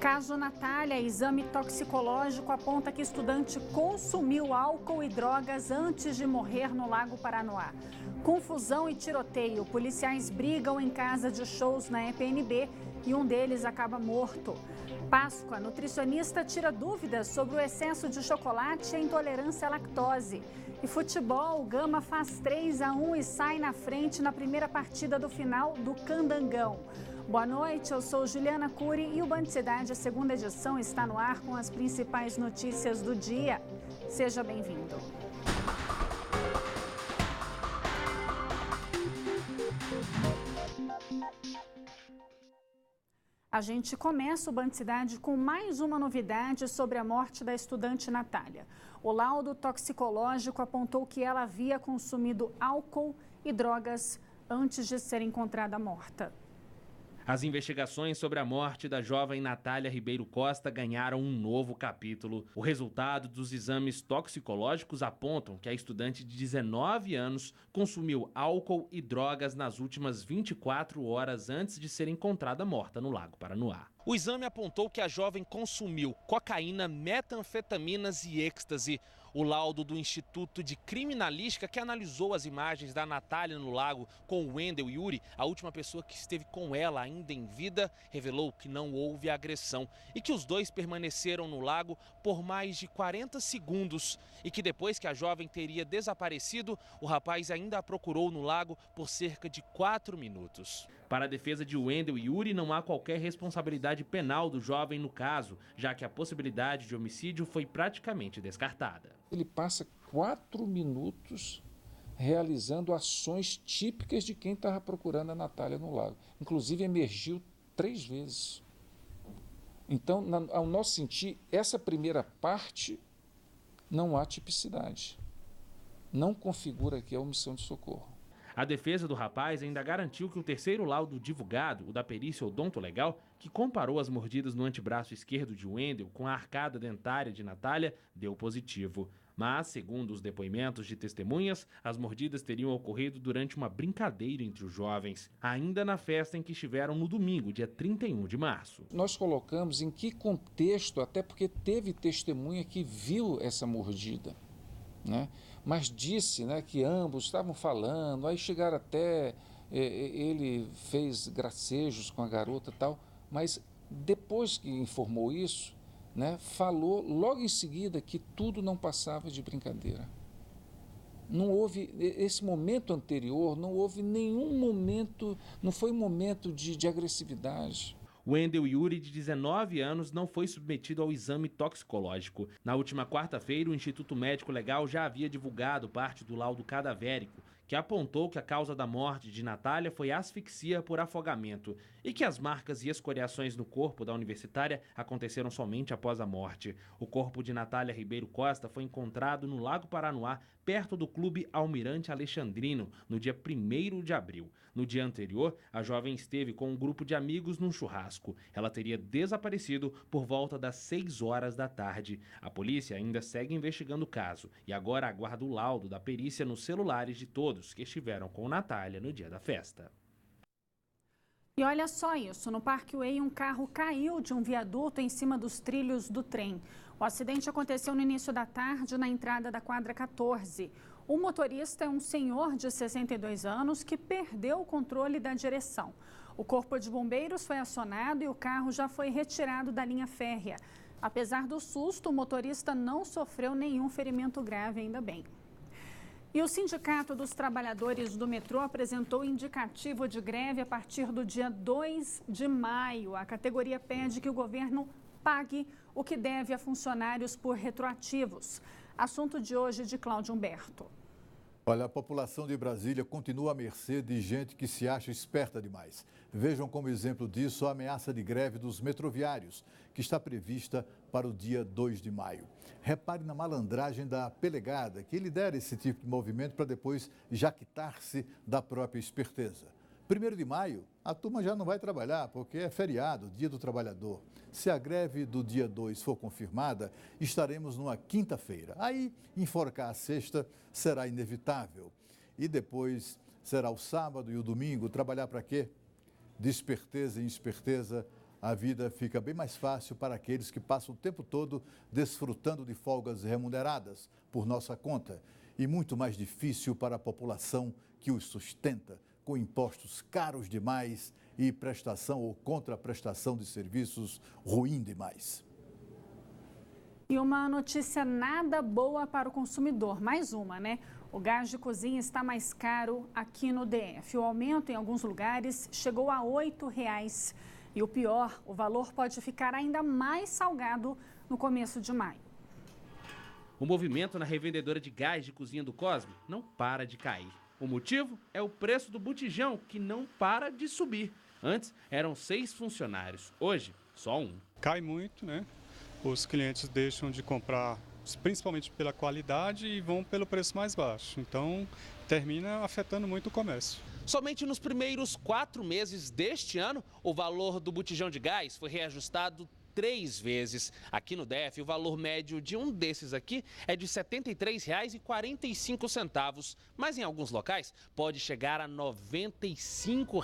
Caso Natália, exame toxicológico aponta que estudante consumiu álcool e drogas antes de morrer no Lago Paranoá. Confusão e tiroteio. Policiais brigam em casa de shows na EPNB e um deles acaba morto. Páscoa, nutricionista tira dúvidas sobre o excesso de chocolate e a intolerância à lactose. E futebol, Gama faz 3-1 e sai na frente na primeira partida do final do Candangão. Boa noite, eu sou Juliana Cury e o Band Cidade, a segunda edição, está no ar com as principais notícias do dia. Seja bem-vindo. A gente começa o Band Cidade com mais uma novidade sobre a morte da estudante Natália. O laudo toxicológico apontou que ela havia consumido álcool e drogas antes de ser encontrada morta. As investigações sobre a morte da jovem Natália Ribeiro Costa ganharam um novo capítulo. O resultado dos exames toxicológicos apontam que a estudante de 19 anos consumiu álcool e drogas nas últimas 24 horas antes de ser encontrada morta no Lago Paranoá. O exame apontou que a jovem consumiu cocaína, metanfetaminas e êxtase. O laudo do Instituto de Criminalística, que analisou as imagens da Natália no lago com o Wendel Yuri, a última pessoa que esteve com ela ainda em vida, revelou que não houve agressão e que os dois permaneceram no lago por mais de 40 segundos e que depois que a jovem teria desaparecido, o rapaz ainda a procurou no lago por cerca de 4 minutos. Para a defesa de Wendel Yuri, não há qualquer responsabilidade penal do jovem no caso, já que a possibilidade de homicídio foi praticamente descartada. Ele passa 4 minutos realizando ações típicas de quem estava procurando a Natália no lago. Inclusive emergiu 3 vezes. Então, ao nosso sentir, essa primeira parte não há tipicidade. Não configura aqui a omissão de socorro. A defesa do rapaz ainda garantiu que o terceiro laudo divulgado, o da perícia odontolegal, que comparou as mordidas no antebraço esquerdo de Wendel com a arcada dentária de Natália, deu positivo. Mas, segundo os depoimentos de testemunhas, as mordidas teriam ocorrido durante uma brincadeira entre os jovens, ainda na festa em que estiveram no domingo, dia 31 de março. Nós colocamos em que contexto, até porque teve testemunha que viu essa mordida, né? Mas disse, né, que ambos estavam falando, aí chegaram até, ele fez gracejos com a garota e tal, mas depois que informou isso, né, falou logo em seguida que tudo não passava de brincadeira. Não houve, esse momento anterior, não houve nenhum momento, não foi um momento de agressividade. Wendel Yuri, de 19 anos, não foi submetido ao exame toxicológico. Na última quarta-feira, o Instituto Médico Legal já havia divulgado parte do laudo cadavérico, que apontou que a causa da morte de Natália foi asfixia por afogamento e que as marcas e escoriações no corpo da universitária aconteceram somente após a morte. O corpo de Natália Ribeiro Costa foi encontrado no Lago Paranoá, perto do Clube Almirante Alexandrino, no dia 1º de abril. No dia anterior, a jovem esteve com um grupo de amigos num churrasco. Ela teria desaparecido por volta das 6 horas da tarde. A polícia ainda segue investigando o caso e agora aguarda o laudo da perícia nos celulares de todos que estiveram com Natália no dia da festa. E olha só isso, no Parkway um carro caiu de um viaduto em cima dos trilhos do trem. O acidente aconteceu no início da tarde na entrada da quadra 14. O motorista é um senhor de 62 anos que perdeu o controle da direção. O corpo de bombeiros foi acionado e o carro já foi retirado da linha férrea. Apesar do susto, o motorista não sofreu nenhum ferimento grave, ainda bem. E o Sindicato dos Trabalhadores do Metrô apresentou indicativo de greve a partir do dia 2 de maio. A categoria pede que o governo pague o que deve a funcionários por retroativos. Assunto de hoje de Cláudio Humberto. Olha, a população de Brasília continua à mercê de gente que se acha esperta demais. Vejam como exemplo disso a ameaça de greve dos metroviários, que está prevista para o dia 2 de maio. Repare na malandragem da pelegada, que lidera esse tipo de movimento para depois jactar-se da própria esperteza. 1º de maio, a turma já não vai trabalhar, porque é feriado, Dia do Trabalhador. Se a greve do dia 2 for confirmada, estaremos numa quinta-feira. Aí, enforcar a sexta será inevitável. E depois será o sábado e o domingo. Trabalhar para quê? De esperteza em esperteza, a vida fica bem mais fácil para aqueles que passam o tempo todo desfrutando de folgas remuneradas por nossa conta e muito mais difícil para a população que os sustenta, com impostos caros demais e prestação ou contraprestação de serviços ruim demais. E uma notícia nada boa para o consumidor, mais uma, né? O gás de cozinha está mais caro aqui no DF. O aumento em alguns lugares chegou a R$ 8,00. E o pior, o valor pode ficar ainda mais salgado no começo de maio. O movimento na revendedora de gás de cozinha do Cosme não para de cair. O motivo é o preço do botijão, que não para de subir. Antes eram 6 funcionários, hoje só 1. Cai muito, né? Os clientes deixam de comprar principalmente pela qualidade e vão pelo preço mais baixo. Então, termina afetando muito o comércio. Somente nos primeiros 4 meses deste ano, o valor do botijão de gás foi reajustado 3 vezes. Aqui no DF, o valor médio de um desses aqui é de R$ 73,45, mas em alguns locais pode chegar a R$ 95,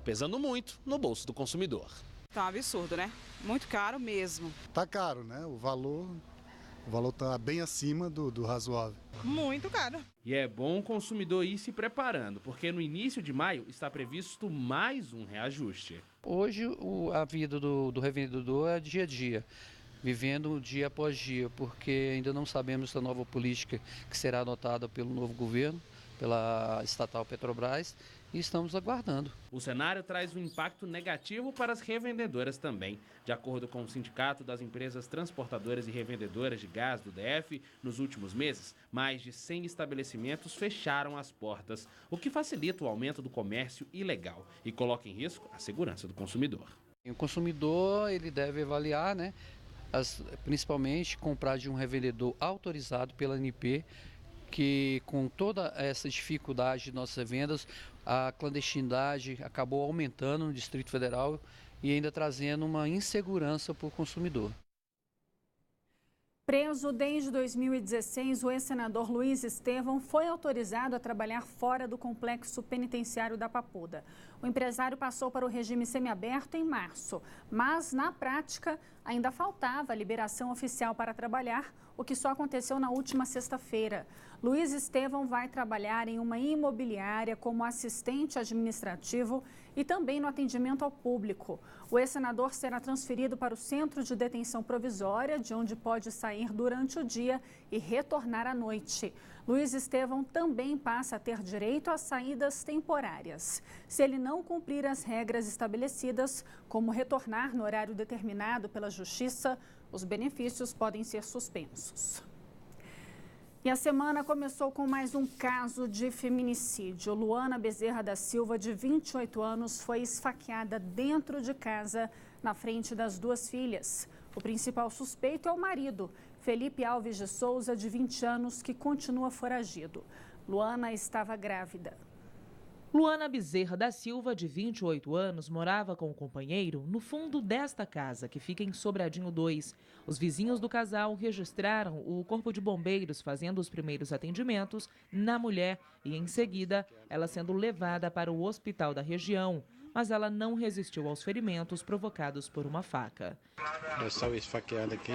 pesando muito no bolso do consumidor. Tá um absurdo, né? Muito caro mesmo. Tá caro, né? O valor está bem acima do razoável. Muito caro. E é bom o consumidor ir se preparando, porque no início de maio está previsto mais um reajuste. Hoje a vida do revendedor é dia a dia, vivendo dia após dia, porque ainda não sabemos da nova política que será adotada pelo novo governo, pela estatal Petrobras, e estamos aguardando. O cenário traz um impacto negativo para as revendedoras também. De acordo com o Sindicato das Empresas Transportadoras e Revendedoras de Gás do DF, nos últimos meses, mais de 100 estabelecimentos fecharam as portas, o que facilita o aumento do comércio ilegal e coloca em risco a segurança do consumidor. O consumidor ele deve avaliar, né, principalmente comprar de um revendedor autorizado pela ANP, que com toda essa dificuldade de nossas vendas, a clandestinidade acabou aumentando no Distrito Federal e ainda trazendo uma insegurança para o consumidor. Preso desde 2016, o ex-senador Luiz Estevão foi autorizado a trabalhar fora do complexo penitenciário da Papuda. O empresário passou para o regime semiaberto em março, mas na prática ainda faltava a liberação oficial para trabalhar, o que só aconteceu na última sexta-feira. Luiz Estevão vai trabalhar em uma imobiliária como assistente administrativo e também no atendimento ao público. O ex-senador será transferido para o Centro de Detenção Provisória, de onde pode sair durante o dia e retornar à noite. Luiz Estevão também passa a ter direito a saídas temporárias. Se ele não cumprir as regras estabelecidas, como retornar no horário determinado pela Justiça, os benefícios podem ser suspensos. E a semana começou com mais um caso de feminicídio. Luana Bezerra da Silva, de 28 anos, foi esfaqueada dentro de casa, na frente das 2 filhas. O principal suspeito é o marido, Felipe Alves de Souza, de 20 anos, que continua foragido. Luana estava grávida. Luana Bezerra da Silva, de 28 anos, morava com o companheiro no fundo desta casa, que fica em Sobradinho 2. Os vizinhos do casal registraram o corpo de bombeiros fazendo os primeiros atendimentos na mulher e, em seguida, ela sendo levada para o hospital da região. Mas ela não resistiu aos ferimentos provocados por uma faca. Eu sou esfaqueada aqui,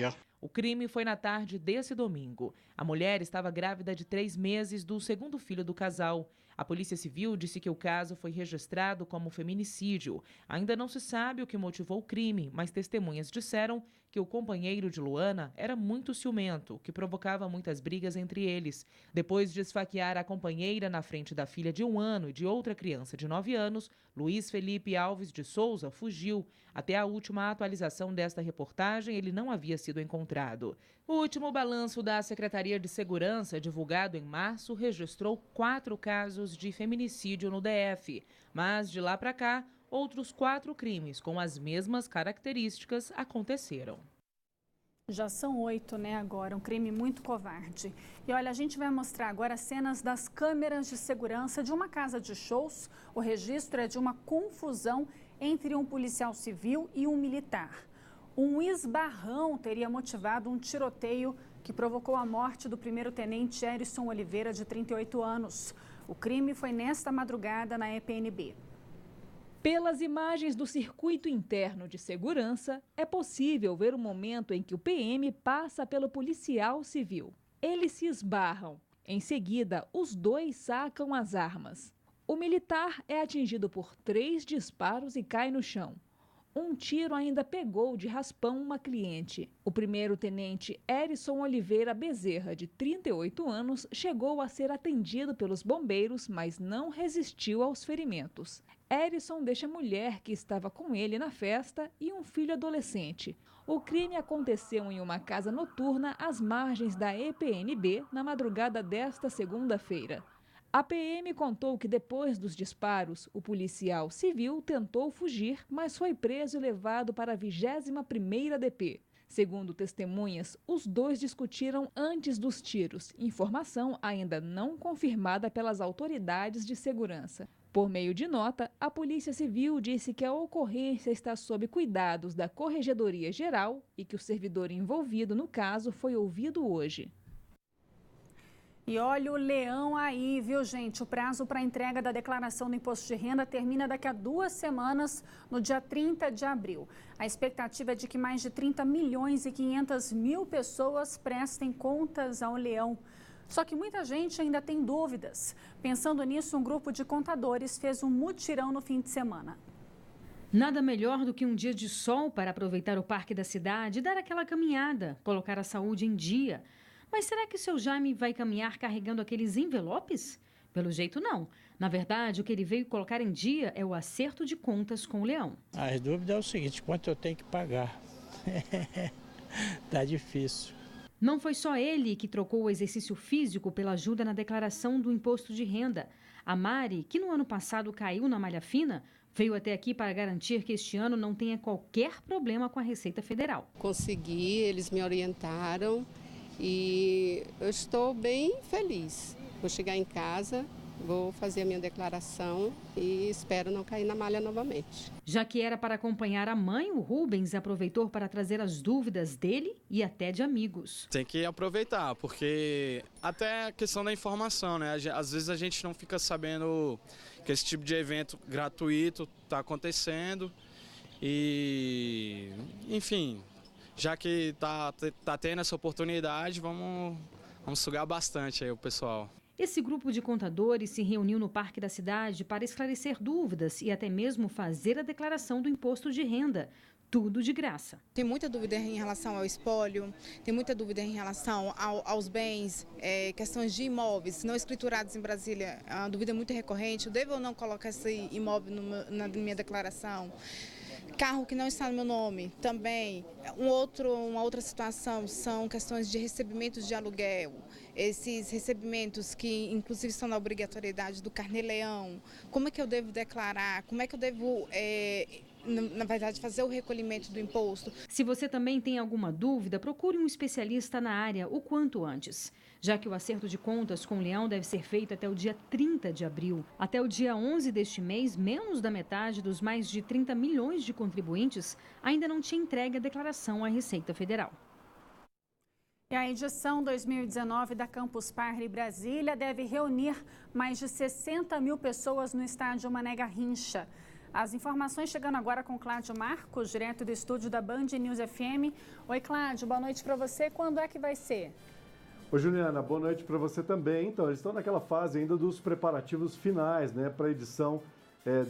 ó. O crime foi na tarde desse domingo. A mulher estava grávida de 3 meses do segundo filho do casal. A Polícia Civil disse que o caso foi registrado como feminicídio. Ainda não se sabe o que motivou o crime, mas testemunhas disseram que o companheiro de Luana era muito ciumento, o que provocava muitas brigas entre eles. Depois de esfaquear a companheira na frente da filha de 1 ano e de outra criança de 9 anos, Luiz Felipe Alves de Souza fugiu. Até a última atualização desta reportagem, ele não havia sido encontrado. O último balanço da Secretaria de Segurança, divulgado em março, registrou 4 casos de feminicídio no DF. Mas, de lá para cá, outros 4 crimes com as mesmas características aconteceram. Já são 8, né, agora, um crime muito covarde. E olha, a gente vai mostrar agora cenas das câmeras de segurança de uma casa de shows. O registro é de uma confusão entre um policial civil e um militar. Um esbarrão teria motivado um tiroteio que provocou a morte do primeiro-tenente Erison Oliveira, de 38 anos. O crime foi nesta madrugada na EPNB. Pelas imagens do circuito interno de segurança, é possível ver o momento em que o PM passa pelo policial civil. Eles se esbarram. Em seguida, os dois sacam as armas. O militar é atingido por 3 disparos e cai no chão. Um tiro ainda pegou de raspão uma cliente. O primeiro-tenente Erison Oliveira Bezerra, de 38 anos, chegou a ser atendido pelos bombeiros, mas não resistiu aos ferimentos. Erison deixa a mulher que estava com ele na festa e um filho adolescente. O crime aconteceu em uma casa noturna às margens da EPNB na madrugada desta segunda-feira. A PM contou que depois dos disparos, o policial civil tentou fugir, mas foi preso e levado para a 21ª DP. Segundo testemunhas, os dois discutiram antes dos tiros, informação ainda não confirmada pelas autoridades de segurança. Por meio de nota, a Polícia Civil disse que a ocorrência está sob cuidados da Corregedoria Geral e que o servidor envolvido no caso foi ouvido hoje. E olha o leão aí, viu, gente? O prazo para entrega da declaração do imposto de renda termina daqui a 2 semanas, no dia 30 de abril. A expectativa é de que mais de 30 milhões e 500 mil pessoas prestem contas ao leão. Só que muita gente ainda tem dúvidas. Pensando nisso, um grupo de contadores fez um mutirão no fim de semana. Nada melhor do que um dia de sol para aproveitar o parque da cidade e dar aquela caminhada, colocar a saúde em dia. Mas será que o seu Jaime vai caminhar carregando aqueles envelopes? Pelo jeito, não. Na verdade, o que ele veio colocar em dia é o acerto de contas com o leão. As dúvidas é o seguinte, quanto eu tenho que pagar? Tá difícil. Não foi só ele que trocou o exercício físico pela ajuda na declaração do imposto de renda. A Mari, que no ano passado caiu na malha fina, veio até aqui para garantir que este ano não tenha qualquer problema com a Receita Federal. Consegui, eles me orientaram. E eu estou bem feliz. Vou chegar em casa, vou fazer a minha declaração e espero não cair na malha novamente. Já que era para acompanhar a mãe, o Rubens aproveitou para trazer as dúvidas dele e até de amigos. Tem que aproveitar, porque até a questão da informação, né? Às vezes a gente não fica sabendo que esse tipo de evento gratuito está acontecendo e, enfim... Já que tá tendo essa oportunidade, vamos sugar bastante aí o pessoal. Esse grupo de contadores se reuniu no Parque da Cidade para esclarecer dúvidas e até mesmo fazer a declaração do imposto de renda. Tudo de graça. Tem muita dúvida em relação ao espólio, tem muita dúvida em relação aos bens, questões de imóveis não escriturados em Brasília. É uma dúvida muito recorrente. Eu devo ou não colocar esse imóvel na minha declaração? Carro que não está no meu nome, também. Uma outra situação são questões de recebimentos de aluguel. Esses recebimentos que inclusive estão na obrigatoriedade do carnê-leão. Como é que eu devo declarar? Como é que eu devo, na verdade, fazer o recolhimento do imposto? Se você também tem alguma dúvida, procure um especialista na área o quanto antes. Já que o acerto de contas com o leão deve ser feito até o dia 30 de abril. Até o dia 11 deste mês, menos da metade dos mais de 30 milhões de contribuintes ainda não tinha entregue a declaração à Receita Federal. E a edição 2019 da Campus Party Brasília deve reunir mais de 60 mil pessoas no estádio Mané Garrincha. As informações chegando agora com Cláudio Marcos, direto do estúdio da Band News FM. Oi, Cláudio, boa noite para você. Quando é que vai ser? Oi, Juliana, boa noite para você também. Então, eles estão naquela fase ainda dos preparativos finais, né, para a edição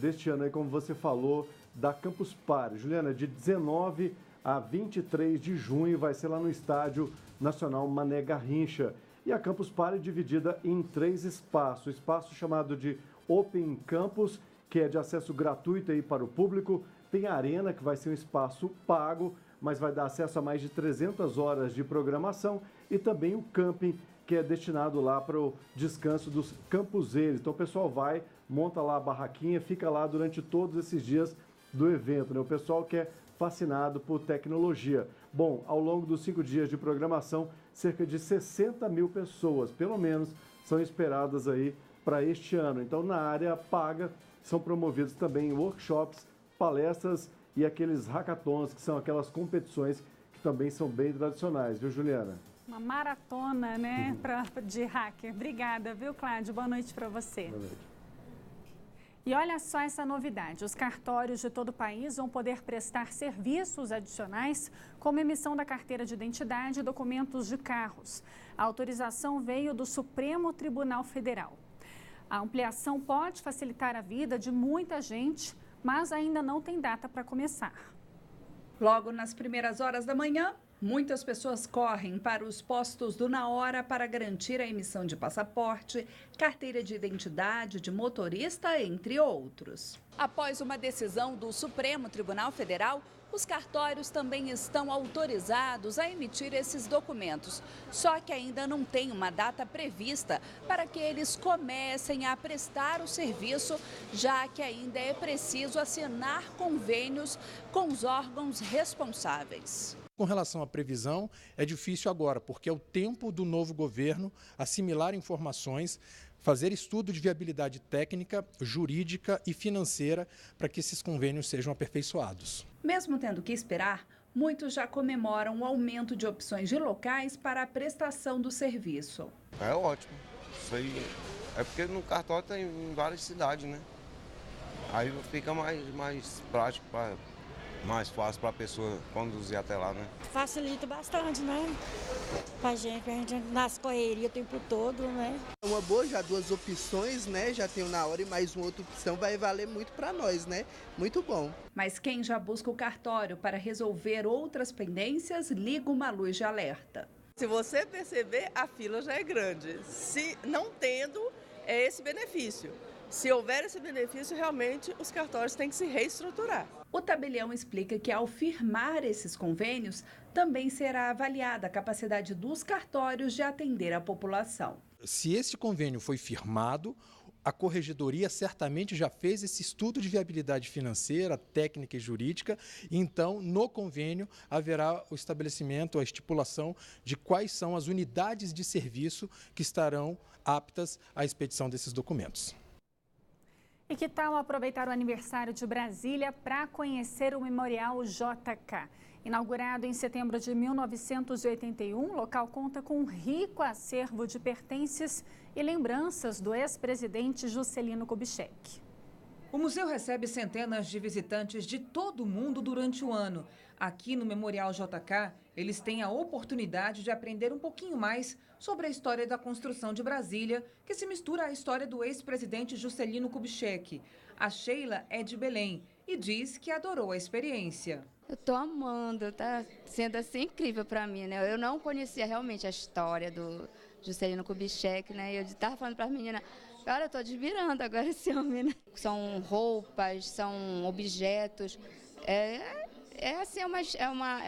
deste ano, aí, como você falou, da Campus Party. Juliana, de 19 a 23 de junho vai ser lá no Estádio Nacional Mané Garrincha. E a Campus Party é dividida em 3 espaços. O espaço chamado de Open Campus, que é de acesso gratuito aí para o público. Tem a Arena, que vai ser um espaço pago, mas vai dar acesso a mais de 300 horas de programação. E também o camping, que é destinado lá para o descanso dos campuseiros. Então o pessoal vai, monta lá a barraquinha, fica lá durante todos esses dias do evento, né? O pessoal que é fascinado por tecnologia. Bom, ao longo dos 5 dias de programação, cerca de 60 mil pessoas, pelo menos, são esperadas aí para este ano. Então, na área paga, são promovidos também workshops, palestras e aqueles hackathons, que são aquelas competições que também são bem tradicionais, viu, Juliana? Uma maratona, né, de hacker. Obrigada, viu, Cláudio? Boa noite para você. Boa noite. E olha só essa novidade, os cartórios de todo o país vão poder prestar serviços adicionais, como emissão da carteira de identidade e documentos de carros. A autorização veio do Supremo Tribunal Federal. A ampliação pode facilitar a vida de muita gente, mas ainda não tem data para começar. Logo nas primeiras horas da manhã, muitas pessoas correm para os postos do Na Hora para garantir a emissão de passaporte, carteira de identidade de motorista, entre outros. Após uma decisão do Supremo Tribunal Federal, os cartórios também estão autorizados a emitir esses documentos. Só que ainda não tem uma data prevista para que eles comecem a prestar o serviço, já que ainda é preciso assinar convênios com os órgãos responsáveis. Com relação à previsão, é difícil agora, porque é o tempo do novo governo assimilar informações, fazer estudo de viabilidade técnica, jurídica e financeira para que esses convênios sejam aperfeiçoados. Mesmo tendo que esperar, muitos já comemoram o aumento de opções de locais para a prestação do serviço. É ótimo. Isso aí é porque no cartório tem em várias cidades, né? Aí fica mais prático, mais fácil para a pessoa conduzir até lá, né? Facilita bastante, né? Pra gente nas correrias o tempo todo, né? É uma boa, já 2 opções, né? Já tem o Na Hora e mais uma outra opção, vai valer muito para nós, né? Muito bom. Mas quem já busca o cartório para resolver outras pendências, liga uma luz de alerta. Se você perceber, a fila já é grande. Se não tendo, é esse benefício. Se houver esse benefício, realmente os cartórios têm que se reestruturar. O tabelião explica que ao firmar esses convênios, também será avaliada a capacidade dos cartórios de atender a população. Se esse convênio foi firmado, a Corregedoria certamente já fez esse estudo de viabilidade financeira, técnica e jurídica, e então no convênio haverá o estabelecimento, a estipulação de quais são as unidades de serviço que estarão aptas à expedição desses documentos. E que tal aproveitar o aniversário de Brasília para conhecer o Memorial JK? Inaugurado em setembro de 1981, o local conta com um rico acervo de pertences e lembranças do ex-presidente Juscelino Kubitschek. O museu recebe centenas de visitantes de todo o mundo durante o ano. Aqui no Memorial JK, eles têm a oportunidade de aprender um pouquinho mais sobre a história da construção de Brasília, que se mistura à história do ex-presidente Juscelino Kubitschek. A Sheila é de Belém e diz que adorou a experiência. Eu estou amando, tá sendo assim incrível para mim, né? Eu não conhecia realmente a história do Juscelino Kubitschek, né? Eu estava falando para as meninas, cara, eu estou admirando agora esse homem, né? São roupas, são objetos, é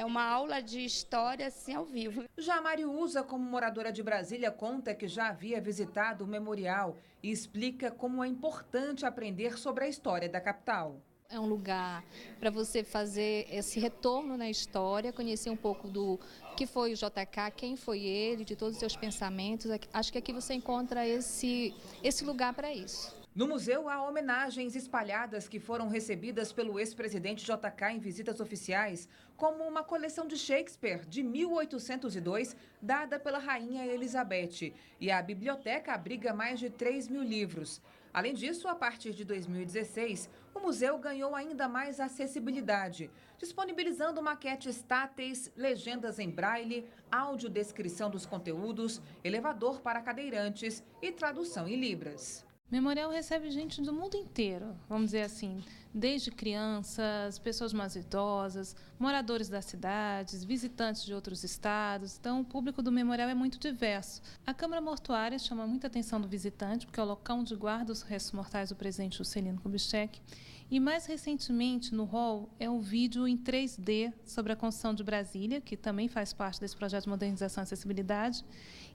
uma aula de história assim ao vivo. Já a Mariusa, como moradora de Brasília, conta que já havia visitado o memorial e explica como é importante aprender sobre a história da capital. É um lugar para você fazer esse retorno na história, conhecer um pouco do que foi o JK, quem foi ele, de todos os seus pensamentos. Acho que aqui você encontra esse lugar para isso. No museu há homenagens espalhadas que foram recebidas pelo ex-presidente JK em visitas oficiais, como uma coleção de Shakespeare de 1802, dada pela Rainha Elizabeth. E a biblioteca abriga mais de 3.000 livros. Além disso, a partir de 2016, o museu ganhou ainda mais acessibilidade, disponibilizando maquetes táteis, legendas em braille, audiodescrição dos conteúdos, elevador para cadeirantes e tradução em libras. O Memorial recebe gente do mundo inteiro, vamos dizer assim, desde crianças, pessoas mais idosas, moradores das cidades, visitantes de outros estados. Então, o público do Memorial é muito diverso. A Câmara Mortuária chama muita atenção do visitante, porque é o local onde guarda os restos mortais do presidente Juscelino Kubitschek. E, mais recentemente, no hall, é um vídeo em 3D sobre a construção de Brasília, que também faz parte desse projeto de modernização e acessibilidade,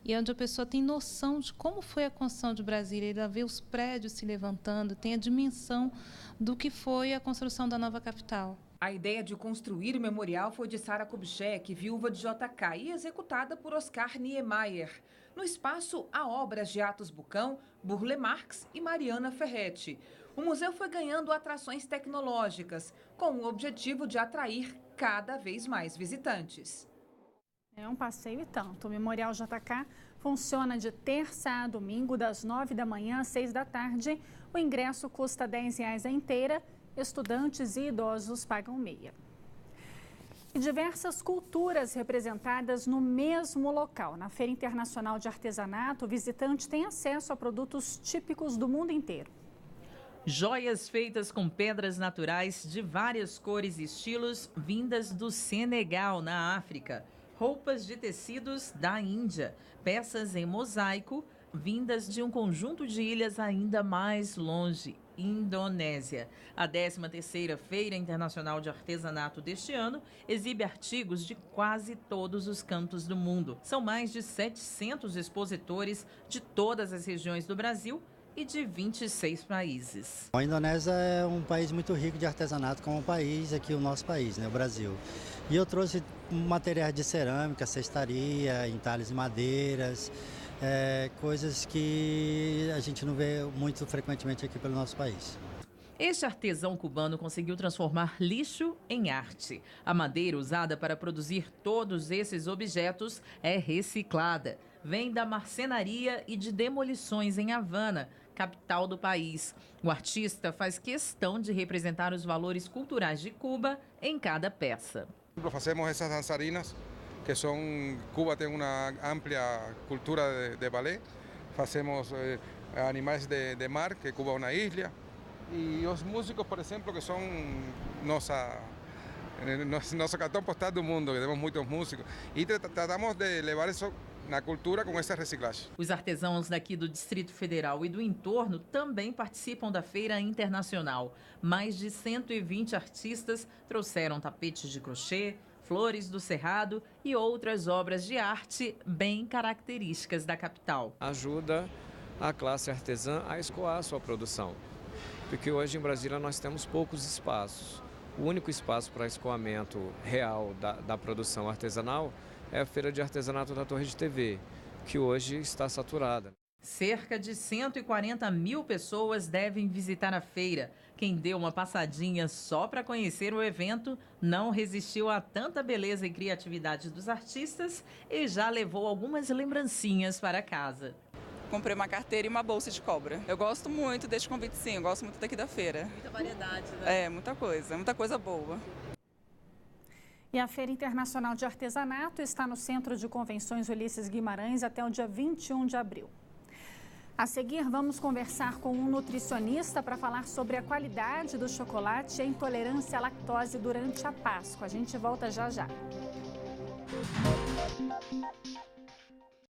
e onde a pessoa tem noção de como foi a construção de Brasília. Ela vê os prédios se levantando, tem a dimensão do que foi a construção da nova capital. A ideia de construir o memorial foi de Sara Kubitschek, viúva de JK, e executada por Oscar Niemeyer. No espaço, há obras de Atos Bucão, Burle Marx e Mariana Ferretti. O museu foi ganhando atrações tecnológicas, com o objetivo de atrair cada vez mais visitantes. É um passeio e tanto. O Memorial JK Funciona de terça a domingo, das 9 da manhã às 6 da tarde. O ingresso custa R$ 10 a inteira. Estudantes e idosos pagam meia. E diversas culturas representadas no mesmo local. Na Feira Internacional de Artesanato, o visitante tem acesso a produtos típicos do mundo inteiro. Joias feitas com pedras naturais de várias cores e estilos vindas do Senegal, na África. Roupas de tecidos da Índia, peças em mosaico vindas de um conjunto de ilhas ainda mais longe, Indonésia. A 13ª Feira Internacional de Artesanato deste ano exibe artigos de quase todos os cantos do mundo. São mais de 700 expositores de todas as regiões do Brasil e de 26 países. A Indonésia é um país muito rico de artesanato, como o país aqui, o nosso país, né, o Brasil. E eu trouxe materiais de cerâmica, cestaria, entalhes e madeiras, coisas que a gente não vê muito frequentemente aqui pelo nosso país. Este artesão cubano conseguiu transformar lixo em arte. A madeira usada para produzir todos esses objetos é reciclada. Vem da marcenaria e de demolições em Havana, capital do país. O artista faz questão de representar os valores culturais de Cuba em cada peça. Fazemos essas dançarinas, que são... Cuba tem uma ampla cultura de balé. Fazemos animais de mar, que Cuba é uma ilha. E os músicos, por exemplo, que são nosso cartão postal do mundo, que temos muitos músicos. E tratamos de levar isso na cultura com essa reciclagem. Os artesãos daqui do Distrito Federal e do entorno também participam da Feira Internacional. Mais de 120 artistas trouxeram tapetes de crochê, flores do cerrado e outras obras de arte bem características da capital. Ajuda a classe artesã a escoar a sua produção, porque hoje em Brasília nós temos poucos espaços. O único espaço para escoamento real da produção artesanal é a Feira de Artesanato da Torre de TV, que hoje está saturada. Cerca de 140 mil pessoas devem visitar a feira. Quem deu uma passadinha só para conhecer o evento não resistiu a tanta beleza e criatividade dos artistas e já levou algumas lembrancinhas para casa. Comprei uma carteira e uma bolsa de cobra. Eu gosto muito deste convite, sim. Eu gosto muito daqui da feira. Muita variedade, né? Muita coisa boa. E a Feira Internacional de Artesanato está no Centro de Convenções Ulisses Guimarães até o dia 21 de abril. A seguir, vamos conversar com um nutricionista para falar sobre a qualidade do chocolate e a intolerância à lactose durante a Páscoa. A gente volta já já.